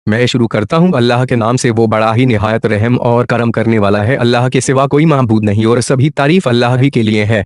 میں شروع کرتا ہوں اللہ کے نام سے، وہ بڑا ہی نہایت رحم اور کرم کرنے والا ہے۔ اللہ کے سوا کوئی معبود نہیں اور سبھی تعریف اللہ ہی کے لیے ہے۔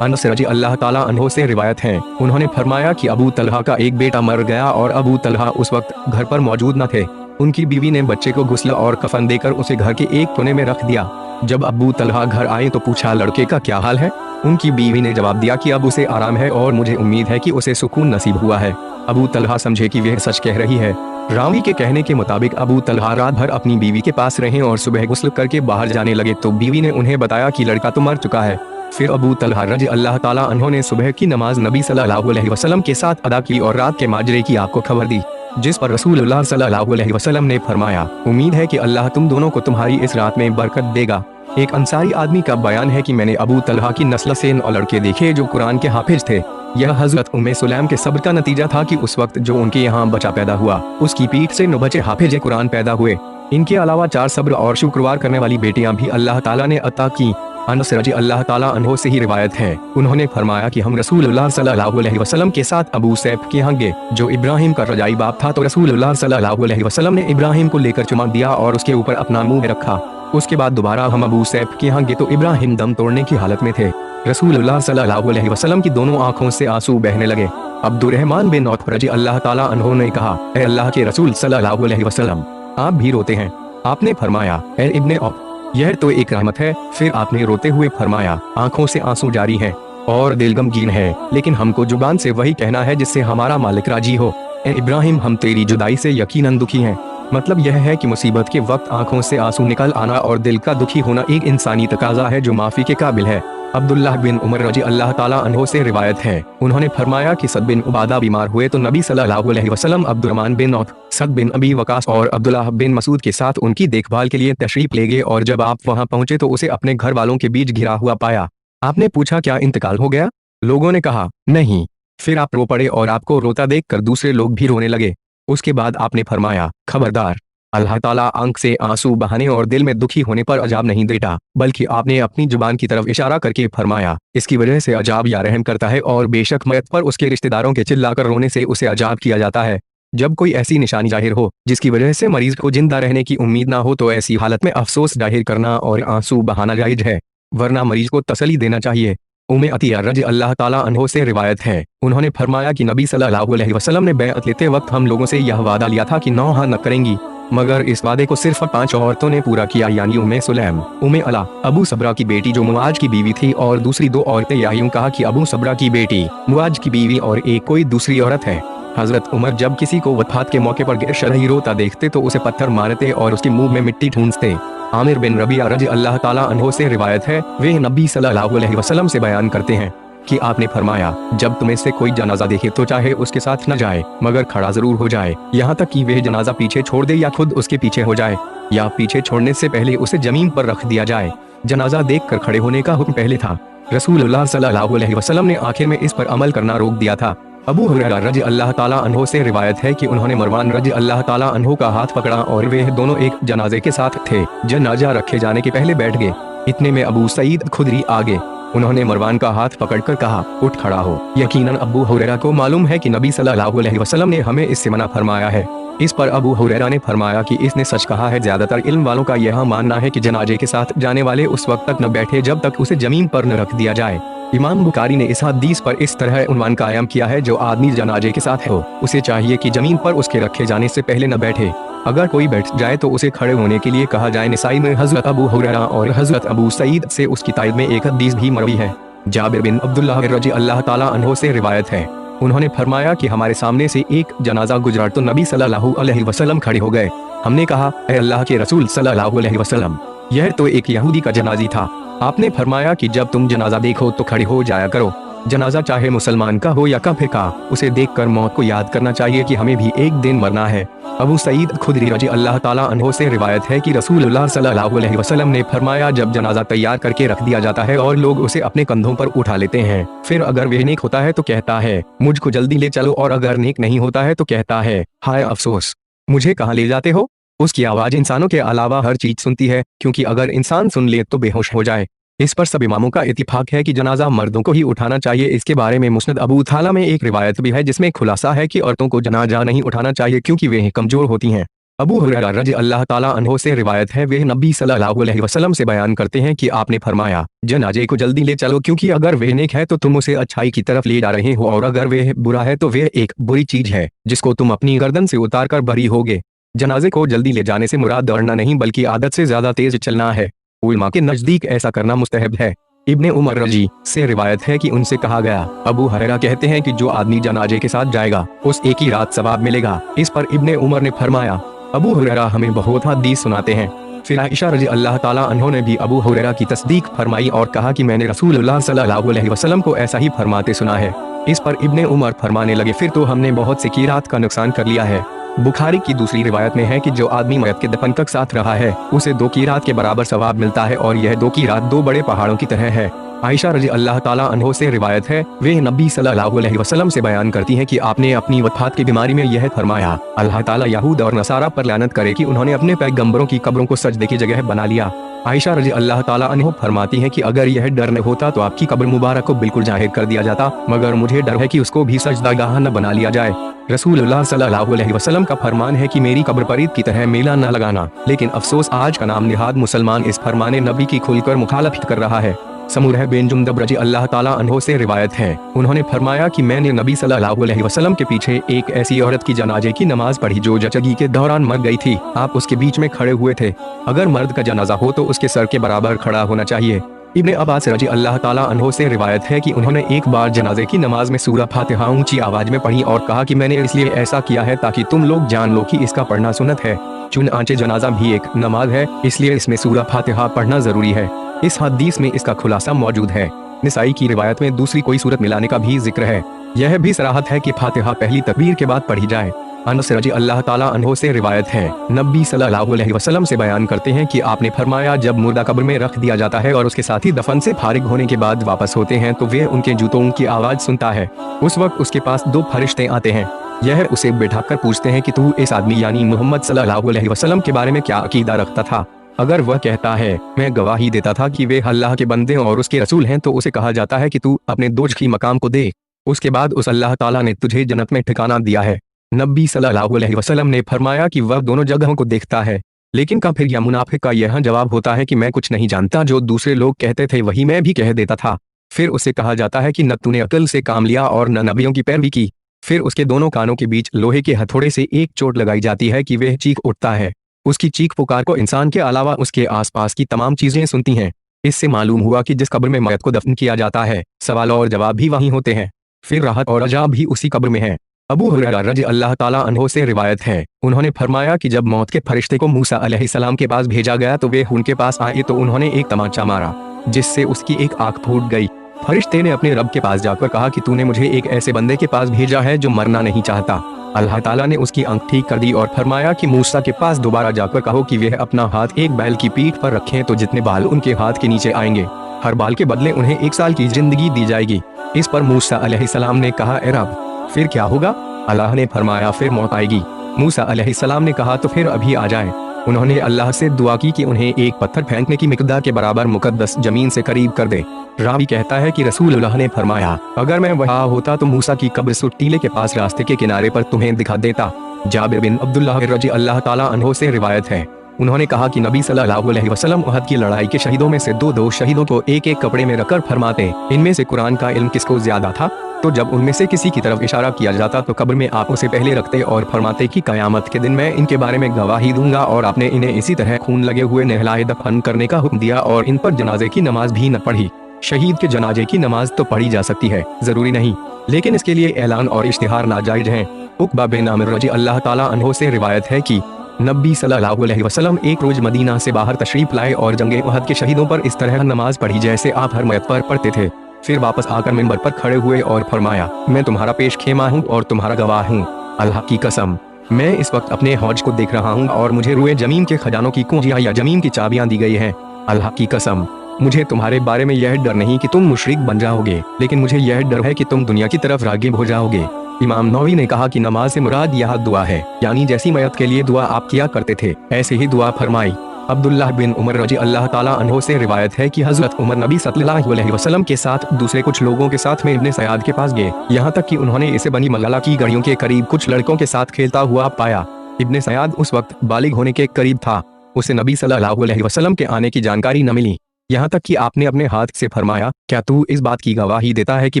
انس رضی اللہ تعالیٰ عنہ سے روایت ہے، انہوں نے فرمایا کہ ابو طلحہ کا ایک بیٹا مر گیا اور ابو طلحہ اس وقت گھر پر موجود نہ تھے۔ ان کی بیوی نے بچے کو غسل اور کفن دے کر اسے گھر کے ایک کونے میں رکھ دیا۔ جب ابو طلحہ گھر آئے تو پوچھا، لڑکے کا کیا حال ہے؟ ان کی بیوی نے جواب دیا کہ اب اسے آرام ہے اور مجھے امید ہے کہ اسے سکون نصیب ہوا ہے۔ ابو طلحہ سمجھے کہ وہ سچ کہہ رہی ہے۔ راوی کے کہنے کے مطابق ابو طلحہ رات بھر اپنی بیوی کے پاس رہے اور صبح غسل کر کے باہر جانے لگے تو بیوی نے انہیں بتایا کہ لڑکا تو مر چکا ہے۔ پھر ابو طلحہ رضی اللہ تعالیٰ عنہ نے صبح کی نماز نبی صلی اللہ علیہ وسلم کے ساتھ ادا کی اور رات کے ماجرے کی آپ کو خبر دی، جس پر رسول اللہ صلی اللہ علیہ وسلم نے فرمایا، امید ہے کہ اللہ تم دونوں کو تمہاری اس رات میں برکت دے گا۔ ایک انصاری آدمی کا بیان ہے کہ میں نے ابو طلحہ کی نسل سے 9 لڑکے دیکھے جو قرآن کے حافظ تھے۔ یہ حضرت ام سلیم کے صبر کا نتیجہ تھا کہ اس وقت جو ان کے یہاں بچہ پیدا ہوا اس کی پیٹھ سے 9 بچے حافظ قرآن پیدا ہوئے۔ ان کے علاوہ 4 صبر اور شکروار کرنے والی بیٹیاں بھی اللہ تعالیٰ نے عطا کی۔ انس رضی اللہ تعالیٰ عنہ سے ہی روایت ہے، انہوں نے فرمایا کہ ہم رسول اللہ صلی اللہ علیہ وسلم کے ساتھ ابو سیف کے یہاں گئے جو ابراہیم کا رجائی باپ تھا، تو رسول اللہ صلی اللہ علیہ وسلم نے ابراہیم کو لے کر چما دیا اور اس کے اوپر اپنا منہ رکھا۔ اس کے بعد دوبارہ ہم ابو سیف کے یہاں گئے تو ابراہیم دم توڑنے کی حالت میں تھے۔ رسول اللہ صلی اللہ علیہ وسلم کی دونوں آنکھوں سے آنسو بہنے لگے۔ عبد الرحمن بن عوف رضی اللہ تعالیٰ عنہ نے کہا، اے اللہ کے رسول صلی اللہ علیہ وسلم، آپ بھی روتے ہیں؟ آپ نے فرمایا، اے ابن عوف، یہ تو ایک رحمت ہے۔ پھر آپ نے روتے ہوئے فرمایا، آنکھوں سے آنسو جاری ہیں اور دل غمگین ہے، لیکن ہم کو زبان سے وہی کہنا ہے جس سے ہمارا مالک راضی ہو۔ اے ابراہیم، ہم تیری جدائی سے یقیناً دکھی ہیں۔ مطلب یہ ہے کہ مصیبت کے وقت آنکھوں سے آنسو نکل آنا اور دل کا دکھی ہونا ایک انسانی تقاضا ہے جو معافی کے قابل ہے۔ عبداللہ بن عمر رضی اللہ تعالیٰ عنہ سے روایت ہے، انہوں نے فرمایا کہ سعد بن عبادہ بیمار ہوئے تو نبی صلی اللہ علیہ وسلم عبد الرحمن بن عوف، سعد بن ابی وقاص اور عبداللہ بن مسعود کے ساتھ ان کی دیکھ بھال کے لیے تشریف لے گئے، اور جب آپ وہاں پہنچے تو اسے اپنے گھر والوں کے بیچ گھرا ہوا پایا۔ آپ نے پوچھا، کیا انتقال ہو گیا؟ لوگوں نے کہا، نہیں۔ پھر آپ رو پڑے اور آپ کو روتا دیکھ کر دوسرے لوگ بھی رونے لگے۔ اس کے بعد آپ نے فرمایا، خبردار، اللہ تعالیٰ آنکھ سے آنسو بہانے اور دل میں دکھی ہونے پر عذاب نہیں دیتا، بلکہ آپ نے اپنی زبان کی طرف اشارہ کر کے فرمایا، اس کی وجہ سے عذاب یا رحم کرتا ہے، اور بے شک میت پر اس کے رشتہ داروں کے چلا کر رونے سے اسے عذاب کیا جاتا ہے۔ جب کوئی ایسی نشانی ظاہر ہو جس کی وجہ سے مریض کو زندہ رہنے کی امید نہ ہو تو ایسی حالت میں افسوس ظاہر کرنا اور آنسو بہانا جائز ہے، ورنہ مریض کو تسلی دینا چاہیے۔ ام عطیہ رضی اللہ تعالیٰ عنہ سے روایت ہے، انہوں نے فرمایا کہ نبی صلی اللہ علیہ وسلم نے بیعت لیتے وقت ہم لوگوں سے یہ وعدہ لیا تھا کہ نوحہ نہ کریں گی، مگر اس وعدے کو صرف 5 عورتوں نے پورا کیا، یعنی ام سلیم، ام علا، ابو صبرہ کی بیٹی جو معاذ کی بیوی تھی، اور دوسری 2 عورتیں، یا یوں کہا کہ ابو صبرہ کی بیٹی، معاذ کی بیوی، اور ایک کوئی دوسری عورت ہے۔ حضرت عمر جب کسی کو وفات کے موقع پر غیر شرعی روتا دیکھتے تو اسے پتھر مارتے اور اس کے منہ میں مٹی ٹھونستے۔ عامر بن ربیعہ رضی اللہ تعالیٰ عنہ سے روایت ہے، وہ نبی صلی اللہ علیہ وسلم سے بیان کرتے ہیں کہ آپ نے فرمایا، جب تم سے کوئی جنازہ دیکھے تو چاہے اس کے ساتھ نہ جائے مگر کھڑا ضرور ہو جائے، یہاں تک کہ وہ جنازہ پیچھے چھوڑ دے یا خود اس کے پیچھے ہو جائے، یا پیچھے چھوڑنے سے پہلے اسے زمین پر رکھ دیا جائے۔ جنازہ دیکھ کر کھڑے ہونے کا حکم پہلے تھا، رسول اللہ صلی اللہ علیہ وسلم نے آخر میں اس پر عمل کرنا روک دیا تھا۔ ابو ہریرہ رضی اللہ تعالیٰ عنہ سے روایت ہے کہ انہوں نے مروان رضی اللہ تعالیٰ عنہ کا ہاتھ پکڑا اور وہ دونوں ایک جنازے کے ساتھ تھے، جنازہ رکھے جانے کے پہلے بیٹھ گئے۔ اتنے میں ابو سعید خدری آگے، انہوں نے مروان کا ہاتھ پکڑ کر کہا، اٹھ کھڑا ہو۔ یقیناً ابو ہریرہ کو معلوم ہے کہ نبی صلی اللہ علیہ وسلم نے ہمیں اس سے منع فرمایا ہے۔ اس پر ابو ہریرہ نے فرمایا کہ اس نے سچ کہا ہے۔ زیادہ تر علم والوں کا یہ ماننا ہے کہ جنازے کے ساتھ جانے والے اس وقت تک نہ بیٹھے جب تک اسے زمین پر نہ رکھ دیا جائے۔ امام بخاری نے اس حدیث پر اس طرح عنوان قائم کیا ہے، جو آدمی جنازے کے ساتھ ہو اسے چاہیے کہ زمین پر اس کے رکھے جانے سے پہلے نہ بیٹھے، اگر کوئی بیٹھ جائے تو اسے کھڑے ہونے کے لیے کہا جائے۔ نسائی میں حضرت ابو ہریرہ اور حضرت ابو سعید سے اس کی تائید میں ایک حدیث بھی مروی ہے۔ جابر بن عبداللہ رضی اللہ تعالیٰ عنہ سے روایت ہے، انہوں نے فرمایا کہ ہمارے سامنے سے ایک جنازہ گزرا تو نبی صلی اللہ علیہ وسلم کھڑے ہو گئے۔ ہم نے کہا، اے اللہ کے رسول صلی اللہ علیہ وسلم، یہ تو ایک یہودی کا جنازی تھا۔ آپ نے فرمایا کہ جب تم جنازہ دیکھو تو کھڑے ہو جایا کرو، جنازہ چاہے مسلمان کا ہو یا کافر کا، اسے دیکھ کر موت کو یاد کرنا چاہیے کہ ہمیں بھی ایک دن مرنا ہے۔ ابو سعید خدری رضی اللہ تعالیٰ عنہ سے روایت ہے کہ رسول اللہ صلی اللہ علیہ وسلم نے فرمایا، جب جنازہ تیار کر کے رکھ دیا جاتا ہے اور لوگ اسے اپنے کندھوں پر اٹھا لیتے ہیں، پھر اگر وہ نیک ہوتا ہے تو کہتا ہے، مجھ کو جلدی لے چلو، اور اگر نیک نہیں ہوتا ہے تو کہتا ہے، ہائے افسوس، مجھے کہاں لے جاتے ہو؟ اس کی آواز انسانوں کے علاوہ ہر چیز سنتی ہے، کیونکہ اگر انسان سن لے تو بے ہوش ہو جائے۔ इस पर सब इमामों का इत्तिफाक है कि जनाजा मर्दों को ही उठाना चाहिए। इसके बारे में मुस्नद अबू थाला में एक रिवायत भी है जिसमें खुलासा है कि औरतों को जनाजा नहीं उठाना चाहिए क्योंकि वे कमजोर होती हैं। अबू हुरैरा रज़ी अल्लाह ताला अन्हो से रिवायत है, वे नबी सल्लल्लाहु अलैहि वसल्लम से बयान करते हैं कि आपने फरमाया, जनाजे को जल्दी ले चलो क्योंकि अगर वे नेक है तो तुम उसे अच्छाई की तरफ ले जा रहे हो और अगर वे बुरा है तो वे एक बुरी चीज है जिसको तुम अपनी गर्दन से उतार कर बरी होगे। जनाजे को जल्दी ले जाने से मुराद दौड़ना नहीं बल्कि आदत से ज्यादा तेज चलना है। उलमा के नजदीक ऐसा करना मुस्तहब है। इब्ने उमर रजी से रिवायत है कि उनसे कहा गया, अबू हुरैरा कहते हैं कि जो आदमी जनाजे के साथ जाएगा उस एक ही रात सवाब मिलेगा। इस पर इब्ने उमर ने फरमाया, अबू हुरैरा हमें बहुत हदीस सुनाते हैं। फिर आयशा रज़ी अल्लाह ताला अन्हा ने भी अबू हुरैरा की तस्दीक फरमाई और कहा कि मैंने रसूलुल्लाह सल्लल्लाहु अलैहि वसल्लम को ऐसा ही फरमाते सुना है। इस पर इब्ने उमर फरमाने लगे, फिर तो हमने बहुत सी कीरात का नुकसान कर लिया है। बुखारी की दूसरी रिवायत में है कि जो आदमी मयत के दफन तक साथ रहा है उसे 2 कीरात के बराबर सवाब मिलता है और यह 2 कीरात 2 बड़े पहाड़ों की तरह है। आयशा रज़ी अल्लाह ताला अन्हा से रिवायत है, वे नबी सल्लल्लाहु अलैहि वसल्लम से बयान करती हैं कि आपने अपनी वफात की बीमारी में यह फरमाया, अल्लाह ताला यहूद और नसारा पर लानत करे कि उन्होंने अपने पैगंबरों की कब्रों को सजदे की जगह बना लिया। आयशा रज़ी अल्लाह ताला अन्हा फरमाती हैं कि अगर यह डर न होता तो आपकी कब्र मुबारक को बिल्कुल जाहिर कर दिया जाता, मगर मुझे डर है कि उसको भी सजदागाह न बना लिया जाए। रसूलुल्लाह सल्लल्लाहु अलैहि वसल्लम का फरमान है कि मेरी कब्र पर ईद की तरह मेला न लगाना, लेकिन अफसोस आज का नाम निहाद मुसलमान इस फरमाने नबी की खुलकर मुखालफत कर रहा है। समूरह बिन जुंदब रज़ी अल्लाह ताला अन्हो से रिवायत है, उन्होंने फरमाया कि मैंने नबी सल्लल्लाहु अलैहि वसल्लम के पीछे एक ऐसी औरत की जनाजे की नमाज पढ़ी जो जचगी के दौरान मर गई थी। आप उसके बीच में खड़े हुए थे। अगर मर्द का जनाजा हो तो उसके सर के बराबर खड़ा होना चाहिए। इब्ने अब्बास रज़ी अल्लाह ताला अन्हो से रिवायत है कि उन्होंने एक बार जनाजे की नमाज में सूरह फातिहा ऊंची आवाज में पढ़ी और कहा कि मैंने इसलिए ऐसा किया है ताकि तुम लोग जान लो कि इसका पढ़ना सुन्नत है। चुनांचे जनाजा भी एक नमाज है, इसलिए इसमें सूरह फातिहा पढ़ना जरूरी है। इस हदीस में इसका खुलासा मौजूद है। निसाई की रिवायत में दूसरी कोई सूरत मिलाने का भी जिक्र है। यह भी सराहत है कि फातिहा पहली तकबीर के बाद पढ़ी जाए। अनस रज़ी अल्लाह ताला अन्हो से रिवायत है, नबी सल्लल्लाहु अलैहि वसल्लम से बयान करते हैं कि आपने फरमाया, जब मुर्दा कब्र में रख दिया जाता है और उसके साथी दफन से फारिग होने के बाद वापस होते हैं तो वे उनके जूतों की आवाज सुनता है। उस वक्त उसके पास 2 फरिश्ते आते हैं। यह उसे बिठाकर पूछते हैं कि तू इस आदमी यानी मोहम्मद सल्लल्लाहु अलैहि वसल्लम के बारे में क्या अकीदा रखता था। अगर वह कहता है, मैं गवाही देता था कि वे अल्लाह के बंदे और उसके रसूल हैं, तो उसे कहा जाता है कि तू अपने दोजखी मकाम को देख, उसके बाद उस अल्लाह ताला ने तुझे जन्नत में ठिकाना दिया है। नबी सल्लल्लाहु अलैहि वसल्लम ने फरमाया कि वह दोनों जगहों को देखता है, लेकिन काफिर या मुनाफिक का यह जवाब होता है कि मैं कुछ नहीं जानता, जो दूसरे लोग कहते थे वही मैं भी कह देता था। फिर उसे कहा जाता है कि न तूने अक्ल से काम लिया और न नबियों की पैरवी की। फिर उसके दोनों कानों के बीच लोहे के हथौड़े से एक चोट लगाई जाती है कि वह चीख उठता है। उसकी चीख पुकार को इंसान के अलावा उसके आसपास की तमाम चीजें सुनती हैं। इससे मालूम हुआ कि जिस कब्र में मयत को दफन किया जाता है, सवाल और जवाब भी वहीं होते हैं। फिर राहत और अजाब भी उसी कब्र में है। अबू हुरैरा रज़ी अल्लाह ताला अन्हो से रिवायत है, उन्होंने फरमाया कि जब मौत के फरिश्ते को मूसा अलैहिस्सलाम के पास भेजा गया तो वे उनके पास आए तो उन्होंने एक तमाचा मारा जिससे उसकी एक आंख फूट गई। फरिश्ते ने अपने रब के पास जाकर कहा कि तूने मुझे एक ऐसे बंदे के पास भेजा है जो मरना नहीं चाहता। अल्लाह ताला ने उसकी आंख ठीक कर दी और फरमाया कि मूसा के पास दोबारा जाकर कहो कि वह अपना हाथ एक बैल की पीठ पर रखें तो जितने बाल उनके हाथ के नीचे आएंगे, हर बाल के बदले उन्हें 1 साल की जिंदगी दी जाएगी। इस पर मूसा अलैहिस्सलाम ने कहा, ए रब, फिर क्या होगा? अल्लाह ने फरमाया, फिर मौत आएगी। मूसा अलैहिस्सलाम ने कहा, तो फिर अभी आ जाए। उन्होंने अल्लाह से दुआ की कि उन्हें एक पत्थर फेंकने की मिकदार के बराबर मुकद्दस जमीन से करीब कर दे। रावी कहता है कि रसूलुल्लाह ने फरमाया, अगर मैं वहाँ होता तो मूसा की कब्र सुटीले के पास रास्ते के किनारे पर तुम्हें दिखा देता। जाबिर बिन अब्दुल्लाह रज़ी अल्लाह ताला अन्हो से रिवायत है, उन्होंने कहा कि नबी सल्लल्लाहु अलैहि वसल्लम उहद की लड़ाई के शहीदों में से 2 शहीदों को एक एक कपड़े में रखकर फरमाते, इनमें से कुरान का इल्म किसको ज्यादा था? तो जब उनमें से किसी की तरफ इशारा किया जाता तो कब्र में आप उसे पहले रखते और फरमाते कि कयामत के दिन मैं इनके बारे में गवाही दूंगा। और आपने इन्हें इसी तरह खून लगे हुए नहलाए दफन करने का हुक्म दिया और इन पर जनाजे की नमाज भी न पढ़ी। शहीद के जनाजे की नमाज तो पढ़ी जा सकती है, जरूरी नहीं, लेकिन इसके लिए ऐलान और इश्तिहार नाजायज है। उक़बा बिन आमिर रज़ी अल्लाह ताला अन्हो से रिवायत है कि नबी सल्लल्लाहु अलैहि वसल्लम एक रोज मदीना से बाहर तशरीफ लाए और जंगे उहद के शहीदों पर इस तरह नमाज पढ़ी जैसे आप हर मयत पर पढ़ते थे। फिर वापस आकर मिंबर पर खड़े हुए और फरमाया, मैं तुम्हारा पेश खेमा हूँ और तुम्हारा गवाह हूँ। अल्लाह की कसम, मैं इस वक्त अपने हौज को देख रहा हूँ और मुझे रुए जमीन के खजानों की कुंजियाँ या जमीन की चाबियाँ दी गई हैं। अल्लाह की कसम, मुझे तुम्हारे बारे में यह डर नहीं कि तुम मुशरिक बन जाओगे, लेकिन मुझे यह डर है कि तुम दुनिया की तरफ रागिब हो जाओगे। इमाम नौवी ने कहा कि नमाज से मुराद यह दुआ है, यानी जैसी मयत के लिए दुआ आप किया करते थे ऐसे ही दुआ फरमाई। अब्दुल्लाह बिन उमर रजी अल्लाह ताला अन्हो से रिवायत है कि हजरत उमर नबी सल्लल्लाहु अलैहि वसल्लम के साथ दूसरे कुछ लोगों के साथ में इब्ने सयाद के पास गए, यहाँ तक कि उन्होंने इसे बनी मगला की गड़ियों के करीब कुछ लड़कों के साथ खेलता हुआ पाया। इब्ने सयाद उस वक्त बालिग होने के करीब था। उसे नबी सल्लल्लाहु अलैहि वसल्लम के आने की जानकारी न मिली, यहाँ तक कि आपने अपने हाथ से फरमाया, क्या तू इस बात की गवाही देता है कि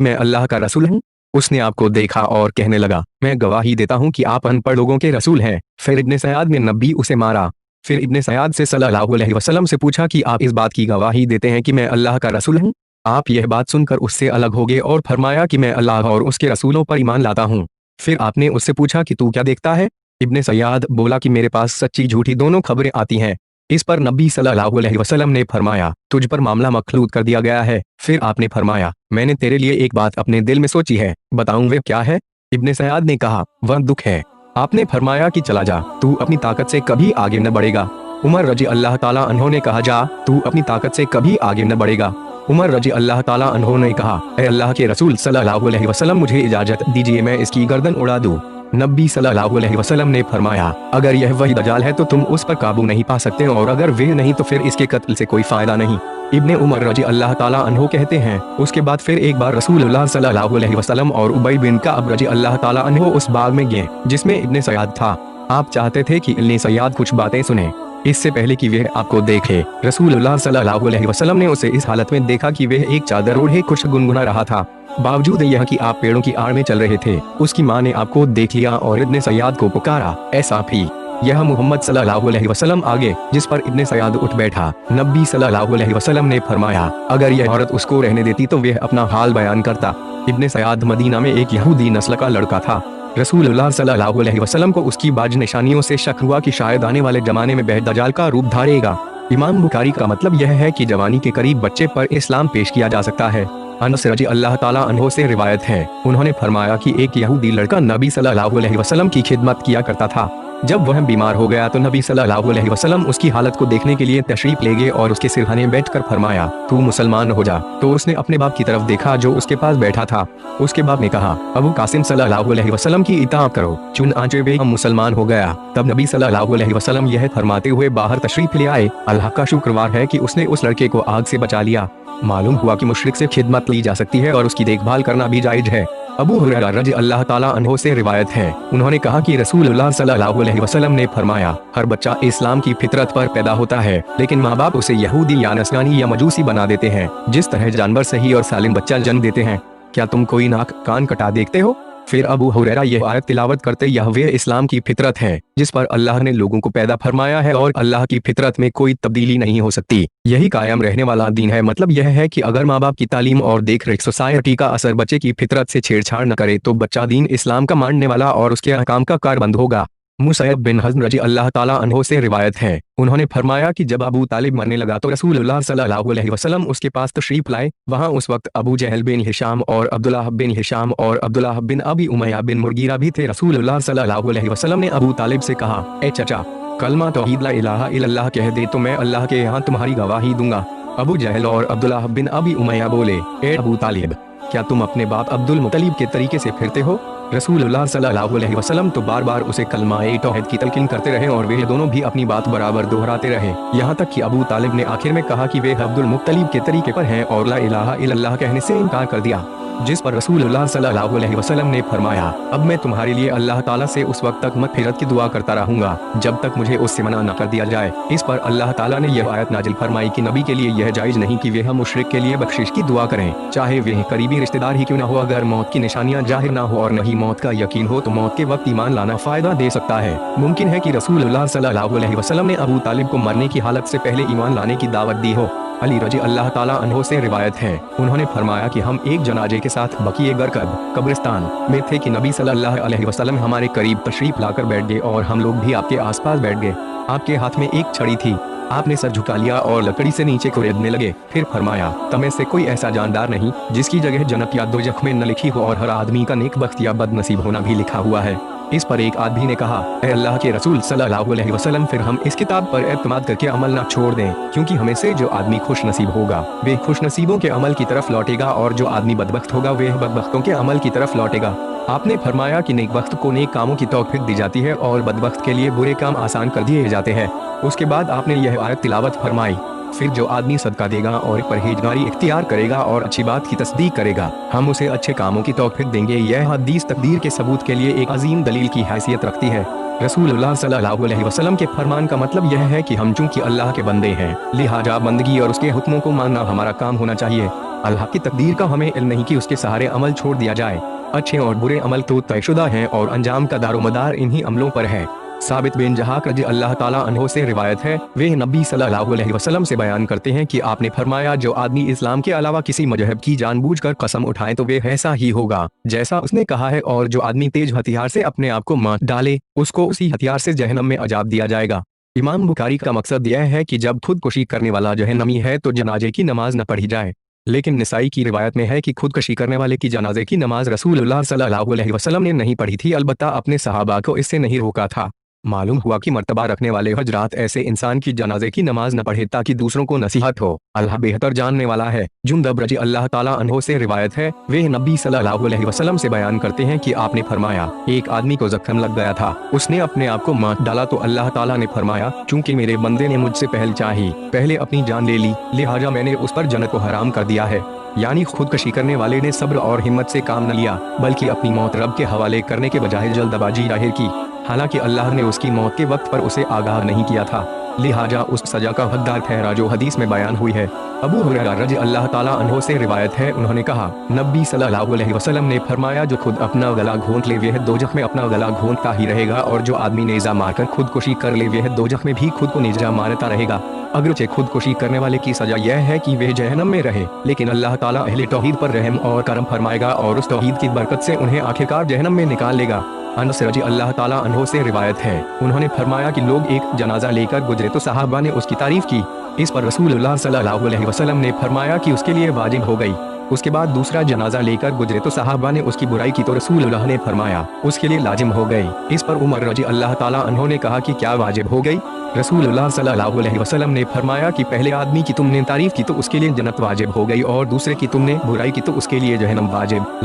मैं अल्लाह का रसूल हूँ? उसने आपको देखा और कहने लगा, मैं गवाही देता हूँ कि आप अनपढ़ लोगों के रसूल हैं। फिर इब्ने सयाद ने नबी उसे मारा। फिर इब्ने सयाद से सल्लल्लाहु अलैहि वसल्लम से पूछा कि आप इस बात की गवाही देते हैं कि मैं अल्लाह का रसूल हूँ? आप यह बात सुनकर उससे अलग हो गए और फरमाया कि मैं अल्लाह और उसके रसूलों पर ईमान लाता हूँ। फिर आपने उससे पूछा कि तू क्या देखता है? इब्ने सयाद बोला कि मेरे पास सच्ची झूठी दोनों खबरें आती हैं। इस पर नबी सल्लल्लाहु अलैहि वसल्लम ने फरमाया, तुझ पर मामला मखलूत कर दिया गया है। फिर आपने फरमाया, मैंने तेरे लिए एक बात अपने दिल में सोची है, बताऊं वे क्या है? इब्ने सयाद ने कहा, वह दुख है। आपने फरमाया कि चला जा, तू अपनी ताकत से कभी आगे न बढ़ेगा। उमर रजी अल्लाह ताला अन्हो ने कहा, जा, तू अपनी ताकत से कभी आगे न बढ़ेगा। उमर रजी अल्लाह ताला अन्हो ने कहा, ऐ अल्लाह के रसूल सल्लल्लाहु अलैहि वसल्लम, मुझे इजाजत दीजिए, मैं इसकी गर्दन उड़ा दूं। नबी सल्लल्लाहु अलैहि वसल्लम ने फरमाया, अगर यह वही दजाल है तो तुम उस पर काबू नहीं पा सकते, और अगर वे नहीं तो फिर इसके कत्ल से कोई फायदा नहीं। इब्ने उमर रजी अल्लाह ताला अन्हो कहते हैं, उसके बाद फिर एक बार रसूलुल्लाह सल्लल्लाहु अलैहि वसल्लम और उबई बिन कअब रजी अल्लाह ताला अन्हो उस बाग में गए जिसमें इब्ने सयाद था। आप चाहते थे कि इब्ने सयाद कुछ बातें सुने इससे पहले कि वह आपको देखे। रसूलुल्लाह सल्लल्लाहु अलैहि वसल्लम ने उसे इस हालत में देखा कि वह एक चादर ओढ़े कुछ गुनगुना रहा था। बावजूद यह कि आप पेड़ों की आड़ में चल रहे थे, उसकी माँ ने आपको देख लिया और इब्ने सयाद को पुकारा, ऐसा भी यह मोहम्मद सल्लल्लाहु अलैहि वसल्लम आगे, जिस पर इब्ने सयाद उठ बैठा। नबी सल्लल्लाहु अलैहि वसल्लम ने फरमाया, अगर यह औरत उसको रहने देती तो वह अपना हाल बयान करता। इब्ने सयाद मदीना में एक यहूदी नस्ल का लड़का था। रसूलुल्लाह सल्लल्लाहु अलैहि वसल्लम को उसकी बाज निशानियों से शक हुआ कि शायद आने वाले जमाने में वह दजाल का रूप धारेगा। इमाम बुखारी का मतलब यह है कि जवानी के करीब बच्चे पर इस्लाम पेश किया जा सकता है। अनस रजी अल्लाह ताला अन्हो से रिवायत है, उन्होंने फरमाया कि एक यहूदी लड़का नबी सल्लल्लाहु अलैहि वसल्लम की खिदमत किया करता था। जब वह बीमार हो गया तो नबी सल्लल्लाहु अलैहि वसल्लम उसकी हालत को देखने के लिए तशरीफ ले गए और उसके सिरहाने बैठकर फरमाया, तू मुसलमान हो जा। तो उसने अपने बाप की तरफ देखा जो उसके पास बैठा था। उसके बाप ने कहा, अबू कासिम सल्लल्लाहु अलैहि वसल्लम की इताअत करो। चुनांचे वे मुसलमान हो गया। तब नबी सल्लल्लाहु अलैहि वसल्लम यह फरमाते हुए बाहर तशरीफ ले आए, अल्लाह का शुक्रवार है कि उसने उस लड़के को आग से बचा लिया। मालूम हुआ कि मुशरिक से खिदमत ली जा सकती है और उसकी देखभाल करना भी जायज है। अबू हुरैरा रज़ी अल्लाह ताला अन्हो से रिवायत है, उन्होंने कहा कि रसूलुल्लाह सल्लल्लाहु अलैहि वसल्लम ने फरमाया, हर बच्चा इस्लाम की फितरत पर पैदा होता है, लेकिन माँ बाप उसे यहूदी या नसरानी या मजूसी बना देते हैं। जिस तरह जानवर सही और सालिम बच्चा जन्म देते हैं, क्या तुम कोई नाक कान कटा देखते हो? फिर अबू हुरैरा यह आयत तिलावत करते, यह वे इस्लाम की फितरत है जिस पर अल्लाह ने लोगों को पैदा फरमाया है और अल्लाह की फितरत में कोई तब्दीली नहीं हो सकती। यही कायम रहने वाला दीन है। मतलब यह है कि अगर माँ बाप की तालीम और देख रेख सोसाइटी का असर बच्चे की फितरत से छेड़छाड़ न करे तो बच्चा दीन इस्लाम का मानने वाला और उसके अहकाम का कारबंद होगा। मुसैब बिन हज़्म रजी अल्लाह ताला अन्हो से रिवायत है, उन्होंने फरमाया कि जब अबू तालिब मरने लगा तो रसूलुल्लाह सल्लल्लाहु अलैहि वसल्लम उसके पास तशरीफ लाए। वहाँ उस वक्त अबू जहल बिन हिशाम और अब्दुल्लाह बिन हिशाम और अब्दुल्लाह बिन अबी उमैया बिन मुगीरा भी थे। रसूलुल्लाह सल्लल्लाहु अलैहि वसल्लम ने अबू तालिब से कहा, ए चचा, कलमा तौहीद ला इलाहा इल्लल्लाह कह दे तो मैं अल्लाह के यहाँ तुम्हारी गवाही दूंगा। अबू जहल और अब्दुल्लाह बिन अबी उमैया बोले, ए अबू तालिब, क्या तुम अपने बाप अब्दुल मुत्तलिब के तरीके से फिरते हो? रसूलुल्लाह सल्लल्लाहु अलैहि वसल्लम तो बार बार उसे कलमा-ए तौहीद की तलकीन करते रहे और वे दोनों भी अपनी बात बराबर दोहराते रहे, यहाँ तक कि अबू तालिब ने आखिर में कहा कि वे अब्दुल मुत्तलिब के तरीके पर हैं और ला इलाहा इल्लल्लाह कहने से इनकार कर दिया। जिस पर रसूलुल्लाह सल्लल्लाहु अलैहि वसल्लम ने फरमाया, अब मैं तुम्हारे लिए अल्लाह ताला से उस वक्त तक मग़फ़िरत की दुआ करता रहूंगा जब तक मुझे उससे मना न कर दिया जाए। इस पर अल्लाह ताला ने यह आयत नाजिल फरमाई कि नबी के लिए यह जायज़ नहीं कि वह मुशरिक के लिए बख्शिश की दुआ करें, चाहे वह करीबी रिश्तेदार ही क्यों न हो। अगर मौत की निशानियां जाहिर ना हो और नहीं मौत का यकीन हो तो मौत के वक्त ईमान लाना फायदा दे सकता है। मुमकिन है कि रसूलुल्लाह सल्लल्लाहु अलैहि वसल्लम ने अबू तालिब को मरने की हालत से पहले ईमान लाने की दावत दी हो। अली रजी अल्लाह ताला अन्हो से रिवायत है, उन्होंने फरमाया कि हम एक जनाजे के साथ बकीए गरकब कब्रिस्तान में थे कि नबी सल्लल्लाहु अलैहि वसल्लम हमारे करीब तशरीफ लाकर बैठ गए और हम लोग भी आपके आसपास बैठ गए। आपके हाथ में एक छड़ी थी। आपने सर झुका लिया और लकड़ी से नीचे खुरेदने लगे। फिर फरमाया, तमें से कोई ऐसा जानदार नहीं जिसकी जगह जन्नत या दोज़ख में न लिखी हो और हर आदमी का नेकबख्त या बदनसीब होना भी लिखा हुआ है। इस पर एक आदमी ने कहा, ए अल्लाह के रसूल सल्लल्लाहु अलैहि वसल्लम, फिर हम इस किताब पर एतमाद करके अमल ना छोड़ दें, क्योंकि हमें से जो आदमी खुश नसीब होगा वे खुश नसीबों के अमल की तरफ लौटेगा और जो आदमी बदबख्त होगा वह बदबख्तों के अमल की तरफ लौटेगा। आपने फरमाया कि नेक को नेक कामों की तौफीक दी जाती है और बदबख्त के लिए बुरे काम आसान कर दिए जाते हैं। उसके बाद आपने यह आयत तिलावत फरमाई, फिर जो आदमी सदका देगा और परहेजगारी इख्तियार करेगा और अच्छी बात की तस्दीक करेगा, हम उसे अच्छे कामों की तौफीक देंगे। यह हदीस तकदीर के सबूत के लिए एक अजीम दलील की हैसियत रखती है। रसूलुल्लाह सल्लल्लाहु अलैहि वसल्लम के फरमान का मतलब यह है कि हम चूंकि अल्लाह के बंदे हैं, लिहाजा बंदगी और उसके हुक्मों को मानना हमारा काम होना चाहिए। अल्लाह की तकदीर का हमें इल्म नहीं कि उसके सहारे अमल छोड़ दिया जाए। अच्छे और बुरे अमल तो तयशुदा हैं और अंजाम का दारोमदार इन्हीं अमलों पर है। साबित बिन जहाक रज़ी अल्लाह ताला अन्हो से रिवायत है, वे नबी सल्लल्लाहु अलैहि वसल्लम से बयान करते हैं कि आपने फरमाया, जो आदमी इस्लाम के अलावा किसी मजहब की जानबूझकर कसम उठाए तो वे ऐसा ही होगा जैसा उसने कहा है, और जो आदमी तेज हथियार से अपने आप को मार डाले उसको उसी हथियार से जहन्नम में अजाब दिया जाएगा। इमाम बुखारी का मकसद यह है कि जब खुदकुशी करने वाला जहन्नमी है तो जनाजे की नमाज न पढ़ी जाए, लेकिन निसाई की रिवायत में है कि खुदकशी करने वाले की जनाजे की नमाज रसूलुल्लाह सल्लल्लाहु अलैहि वसल्लम ने नहीं पढ़ी थी, अलबत्ता अपने सहाबा को इससे नहीं रोका था। मालूम हुआ कि मर्तबा रखने वाले हजरात ऐसे इंसान की जनाजे की नमाज न पढ़े ताकि दूसरों को नसीहत हो। अल्लाह बेहतर जानने वाला है। जुंदब रज़ी अल्लाह ताला अन्हो से रिवायत है, वे नबी सल्लल्लाहु अलैहि वसल्लम से बयान करते हैं कि आपने फरमाया, एक आदमी को जख्म लग गया था, उसने अपने आप को मार डाला तो अल्लाह ताला ने फरमाया, चूंकि मेरे बंदे ने मुझसे पहले अपनी जान ले ली, लिहाजा मैंने उस पर जन्नत को हराम कर दिया है। यानी खुदकशी करने वाले ने सब्र और हिम्मत से काम न लिया, बल्कि अपनी मौत रब के हवाले करने के बजाय जल्दबाजी जाहिर की। हालांकि अल्लाह ने उसकी मौत के वक्त पर उसे आगाह नहीं किया था, लिहाजा उस सजा का हकदार ठहरा जो हदीस में बयान हुई है। अबू हुरैरा रज़ी अल्लाह ताला अन्हो से रिवायत है, उन्होंने कहा, नबी सल्लल्लाहु अलैहि वसल्लम ने फरमाया, जो खुद अपना गला घोंट ले वह दोजख में अपना गला घोंटता ही रहेगा, और जो आदमी नेज़ा मारकर खुदकुशी कर ले वह दोजख में भी खुद को नेज़ा मारता रहेगा। अगरचे खुदकुशी करने वाले की सजा यह है कि वह जहन्नम में रहे, लेकिन अल्लाह ताला अहले तौहीद पर रहम और करम फरमाएगा और उस तौहीद की बरकत से उन्हें आखिरकार जहन्नम में निकाल लेगा। अनस रज़ी अल्लाह ताला अन्हो से रिवायत है, उन्होंने फरमाया कि लोग एक जनाजा लेकर गुजरे तो सहाबा ने उसकी तारीफ की। इस पर रसूलुल्लाह सल्लल्लाहु अलैहि वसल्लम ने फरमाया कि उसके लिए वाजिब हो गई। उसके बाद दूसरा जनाजा लेकर गुजरे तो सहाबा ने उसकी बुराई की तो रसूलुल्लाह ने फरमाया उसके लिए लाजिम हो गई। इस पर उमर रज़ी अल्लाह ताला अन्हो ने कहा कि क्या वाजिब हो गई? रसूलुल्लाह सल्लल्लाहु अलैहि वसल्लम ने फरमाया कि पहले आदमी की तुमने तारीफ की तो उसके लिए जन्नत वाजिब हो गई, और दूसरे की तुमने बुराई की तो उसके लिए जहन्नम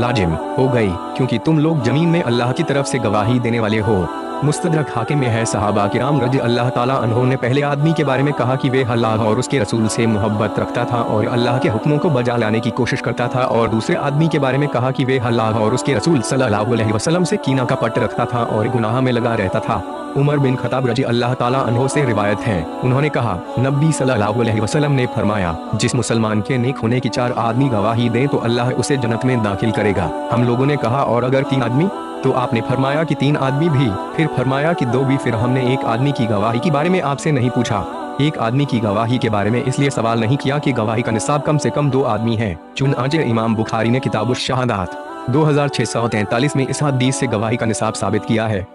लाजिम हो गई, क्योंकि तुम लोग जमीन में अल्लाह की तरफ से गवाही देने वाले हो। मुस्तदरक हाकिम में है, सहाबा किराम रज़ी अल्लाह ताला अन्हों ने पहले आदमी के बारे में कहा कि वे अल्लाह और उसके रसूल से मोहब्बत रखता था और अल्लाह के हुक्मों को बजा लाने की कोशिश करता था, और दूसरे आदमी के बारे में कहा कि वे अल्लाह और उसके रसूल सल्लल्लाहु अलैहि वसल्लम से कीना का पट रखता था और गुनाह में लगा रहता था। उमर बिन खत्ताब रज़ी अल्लाह ताला अन्हो से रिवायत है, उन्होंने कहा, नबी सल्लल्लाहु अलैहि वसल्लम ने फरमाया, जिस मुसलमान के नेक होने की 4 आदमी गवाही दें तो अल्लाह उसे जन्नत में दाखिल करेगा। हम लोगों ने कहा, और अगर 3 आदमी? तो आपने फरमाया कि 3 आदमी भी, फिर फरमाया कि 2 भी। फिर हमने एक आदमी की गवाही के बारे में आपसे नहीं पूछा। एक आदमी की गवाही के बारे में इसलिए सवाल नहीं किया कि गवाही का निसाब कम से कम 2 आदमी है। चुनांचे इमाम बुखारी ने किताबुश शहादात 2643 में इस हदीस से गवाही का निसाब साबित किया है।